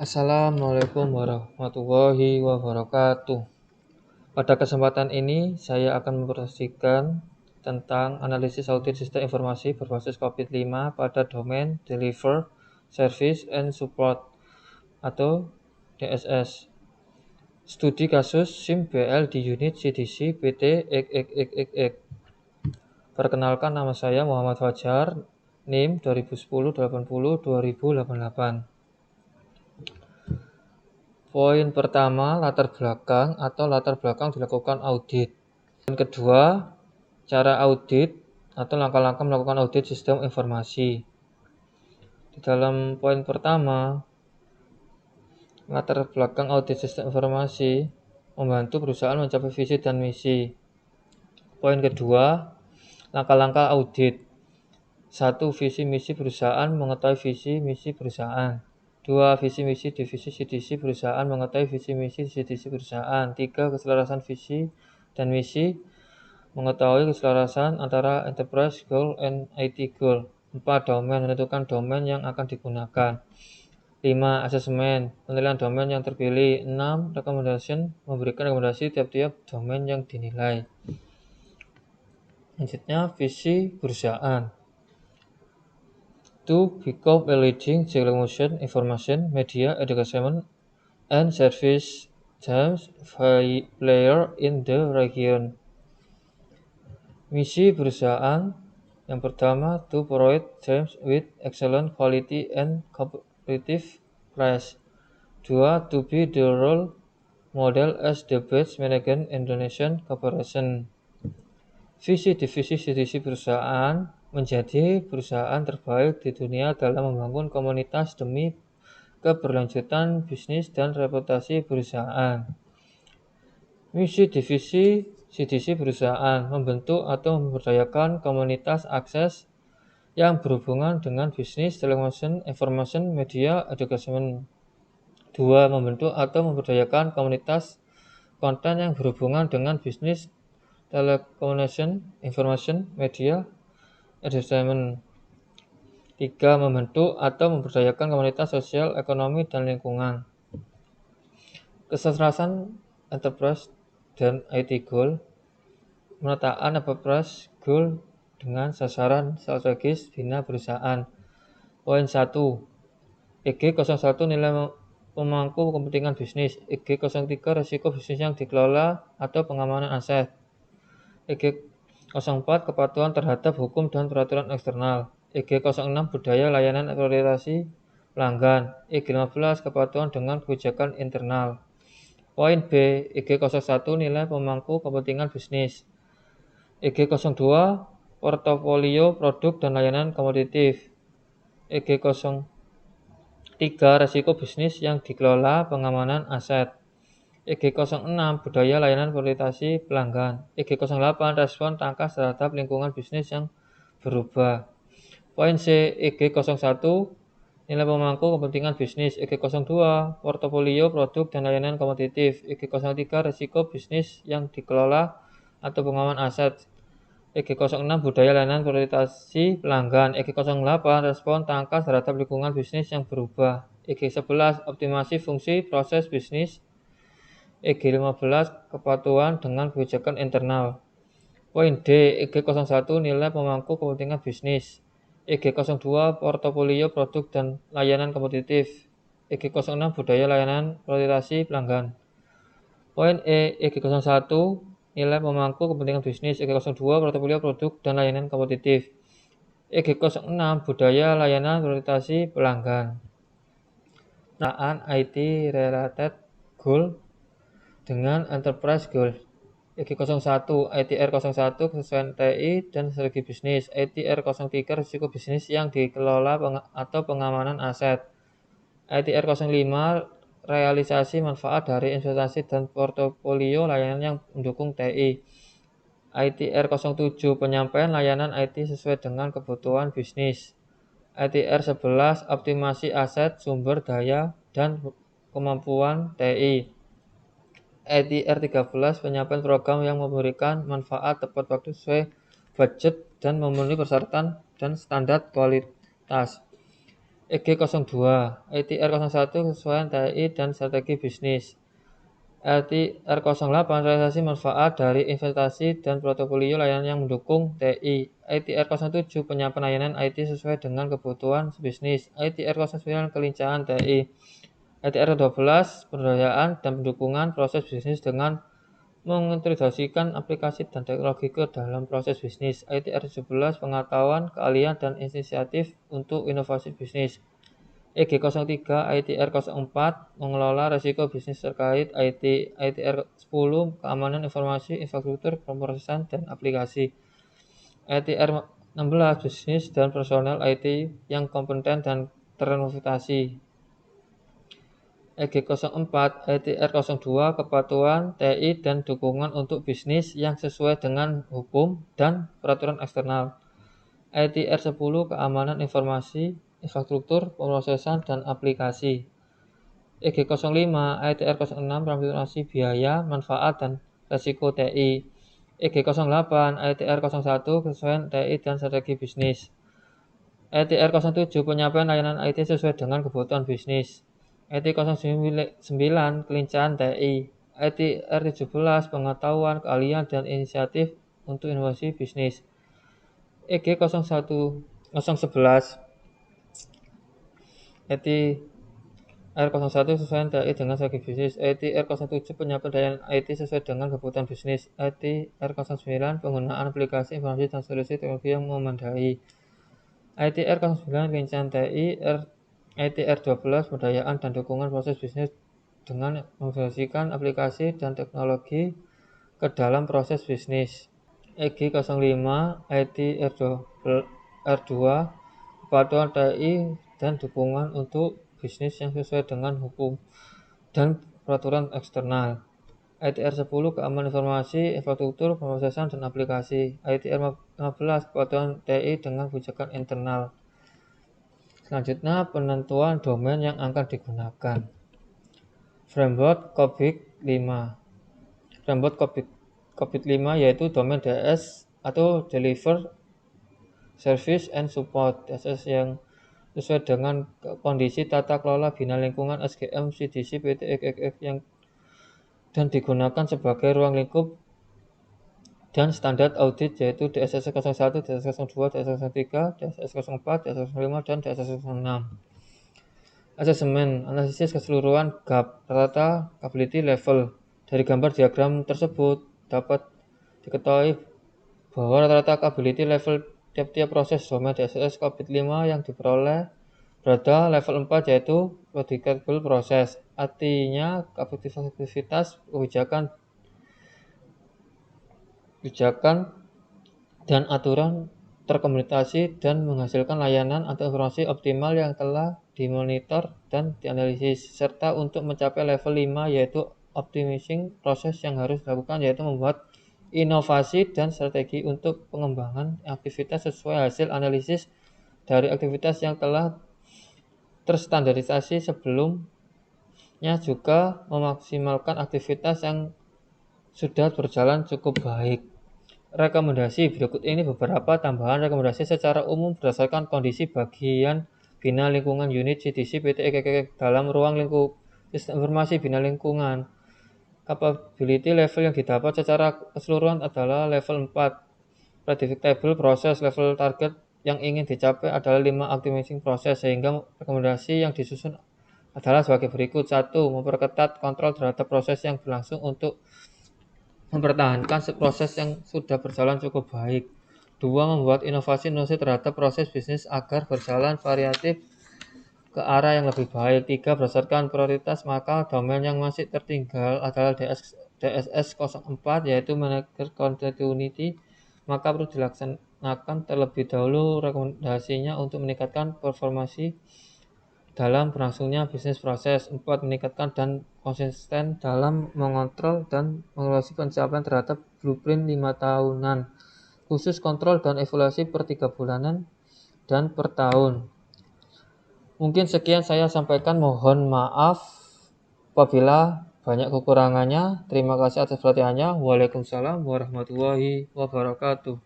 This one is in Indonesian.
Assalamualaikum warahmatullahi wabarakatuh. Pada kesempatan ini, saya akan mempresentasikan tentang analisis audit sistem informasi berbasis COVID-5 pada domain Deliver, Service, and Support atau DSS. Studi kasus SIM BL di unit CDC PT XXXX. Perkenalkan, nama saya Muhammad Fajar, NIM 2010-80-2088. Poin pertama, latar belakang atau latar belakang dilakukan audit. Poin kedua, cara audit atau langkah-langkah melakukan audit sistem informasi. Di dalam poin pertama, latar belakang audit sistem informasi membantu perusahaan mencapai visi dan misi. Poin kedua, langkah-langkah audit. 1. Visi misi perusahaan, mengetahui visi misi perusahaan. 2. Visi misi divisi CDC perusahaan, mengetahui visi misi CDC perusahaan. 3. Keselarasan visi dan misi, mengetahui keselarasan antara enterprise goal and IT goal. 4. Domain, menentukan domain yang akan digunakan. 5. Asesmen, penilaian domain yang terpilih. 6. Recommendation, memberikan rekomendasi tiap-tiap domain yang dinilai. Selanjutnya, visi perusahaan. To become a leading television information media education and service teams player in the region. Misi perusahaan yang pertama, to provide teams with excellent quality and competitive price. 2. To be the role model as the best management Indonesian corporation. Visi divisi CDC perusahaan menjadi perusahaan terbaik di dunia dalam membangun komunitas demi keberlanjutan bisnis dan reputasi perusahaan. Misi divisi CDC perusahaan membentuk atau memberdayakan komunitas akses yang berhubungan dengan bisnis, television, information, media, education. 2. Membentuk atau memberdayakan komunitas konten yang berhubungan dengan bisnis, telecommunication, information, media, entertainment. 3. Membentuk atau memberdayakan komunitas sosial, ekonomi, dan lingkungan. Keselarasan enterprise dan IT goal, pemetaan enterprise goal dengan sasaran strategis bina perusahaan. Poin 1. EG01 nilai pemangku kepentingan bisnis. EG03 risiko bisnis yang dikelola atau pengamanan aset. EG04 kepatuhan terhadap hukum dan peraturan eksternal. EG06 budaya layanan eksploitasi pelanggan. EG15 kepatuhan dengan kebijakan internal. Poin B, EG01 nilai pemangku kepentingan bisnis. EG02 portofolio produk dan layanan kompetitif. EG03 resiko bisnis yang dikelola pengamanan aset. EG06 budaya layanan prioritasi pelanggan. EG08 respon tangkas terhadap lingkungan bisnis yang berubah. Poin C, EG01 nilai pemangku kepentingan bisnis. EG02 portofolio produk dan layanan kompetitif. EG03 risiko bisnis yang dikelola atau pengaman aset. EG06 budaya layanan prioritasi pelanggan. EG08 respon tangkas terhadap lingkungan bisnis yang berubah. EG11 optimasi fungsi proses bisnis. EG15 kepatuhan dengan kebijakan internal. Poin D, EG01 nilai pemangku kepentingan bisnis. EG02 portofolio produk dan layanan kompetitif. EG06 budaya layanan prioritasi pelanggan. Poin E, EG01 nilai pemangku kepentingan bisnis. EG02 portofolio produk dan layanan kompetitif. EG06 budaya layanan prioritasi pelanggan. Penerapan IT related goal dengan enterprise goal. EG01 ITR01 kesesuaian TI dan strategi bisnis. ITR03 risiko bisnis yang dikelola atau pengamanan aset. ITR05 realisasi manfaat dari investasi dan portofolio layanan yang mendukung TI. ITR07 penyampaian layanan IT sesuai dengan kebutuhan bisnis. ITR11 optimasi aset, sumber daya, dan kemampuan TI. ITR13 penyampaian program yang memberikan manfaat tepat waktu sesuai budget dan memenuhi persyaratan dan standar kualitas. EG02, ITR01 kesesuaian TI dan strategi bisnis. ITR08 realisasi manfaat dari investasi dan portofolio layanan yang mendukung TI. ITR07 penyiapan layanan IT sesuai dengan kebutuhan bisnis. ITR09 kelincahan TI. ITR12 pemberdayaan dan pendukungan proses bisnis dengan mengintegrasikan aplikasi dan teknologi ke dalam proses bisnis. ITR17 pengetahuan, keahlian, dan inisiatif untuk inovasi bisnis. EG03 ITR04 mengelola risiko bisnis terkait IT. ITR10 keamanan informasi, infrastruktur, pemrosesan, dan aplikasi. ITR16 bisnis dan personel IT yang kompeten dan terinvestasi. EG04 ITR02 kepatuhan TI dan dukungan untuk bisnis yang sesuai dengan hukum dan peraturan eksternal. ITR10 keamanan informasi, infrastruktur, pemrosesan, dan aplikasi. EG05 ITR06 transformasi biaya, manfaat, dan resiko TI. EG08 ITR01 kesesuaian TI dan strategi bisnis. ITR07 penyampaian layanan IT sesuai dengan kebutuhan bisnis. ITR09 kelincahan TI. ITR17 pengetahuan, keahlian, dan inisiatif untuk inovasi bisnis. EG011 ITR01 sesuai TI dengan strategi bisnis. ITR07 penyampaian layanan IT sesuai dengan kebutuhan bisnis. ITR09 penggunaan aplikasi informasi dan solusi teknologi yang memadai. ITR09 kelincahan TI. ITR12 pemberdayaan dan dukungan proses bisnis dengan mengintegrasikan aplikasi dan teknologi ke dalam proses bisnis. EG05 ITR2 kepatuhan TI dan dukungan untuk bisnis yang sesuai dengan hukum dan peraturan eksternal. ITR10 keamanan informasi, infrastruktur, pemrosesan, dan aplikasi. ITR15 kepatuhan TI dengan kebijakan internal. Selanjutnya, penentuan domain yang akan digunakan. Framework COBIT-5. Framework COBIT-5 yaitu domain DS atau Deliver Service and Support DSS yang sesuai dengan kondisi tata kelola bina lingkungan SGM CDC PT yang dan digunakan sebagai ruang lingkup dan standar audit yaitu DSS 01, DSS 02, DSS 03, DSS 04, DSS 05, dan DSS 06. Asesmen analisis keseluruhan gap rata capability level. Dari gambar diagram tersebut dapat diketahui bahwa rata-rata capability level tiap-tiap proses domain DSS COBIT-5 yang diperoleh berada level 4 yaitu predictable proses. Artinya aktivitas kebijakan dan aturan terkomunikasi dan menghasilkan layanan atau informasi optimal yang telah dimonitor dan dianalisis, serta untuk mencapai level 5 yaitu optimizing proses yang harus dilakukan yaitu membuat inovasi dan strategi untuk pengembangan aktivitas sesuai hasil analisis dari aktivitas yang telah terstandarisasi sebelumnya, juga memaksimalkan aktivitas yang sudah berjalan cukup baik. Rekomendasi berikut ini beberapa tambahan rekomendasi secara umum berdasarkan kondisi bagian bina lingkungan unit CDC PT dalam ruang lingkup sistem informasi bina lingkungan. Capability level yang didapat secara keseluruhan adalah level 4. Predictable proses level target yang ingin dicapai adalah 5 optimizing proses, sehingga rekomendasi yang disusun adalah sebagai berikut. 1. Memperketat kontrol terhadap proses yang berlangsung untuk mempertahankan proses yang sudah berjalan cukup baik. 2. Membuat inovasi terhadap proses bisnis agar berjalan variatif ke arah yang lebih baik. 3. Berdasarkan prioritas, maka domain yang masih tertinggal adalah DSS 04 yaitu Manager Continuity, maka perlu dilaksanakan terlebih dahulu rekomendasinya untuk meningkatkan performasi dalam berlangsungnya bisnis proses. 4. Meningkatkan dan konsisten dalam mengontrol dan mengevaluasi pencapaian terhadap blueprint 5 tahunan, khusus kontrol dan evaluasi per 3 bulanan dan per tahun. Mungkin sekian saya sampaikan, mohon maaf apabila banyak kekurangannya. Terima kasih atas perhatiannya. Waalaikumsalam warahmatullahi wabarakatuh.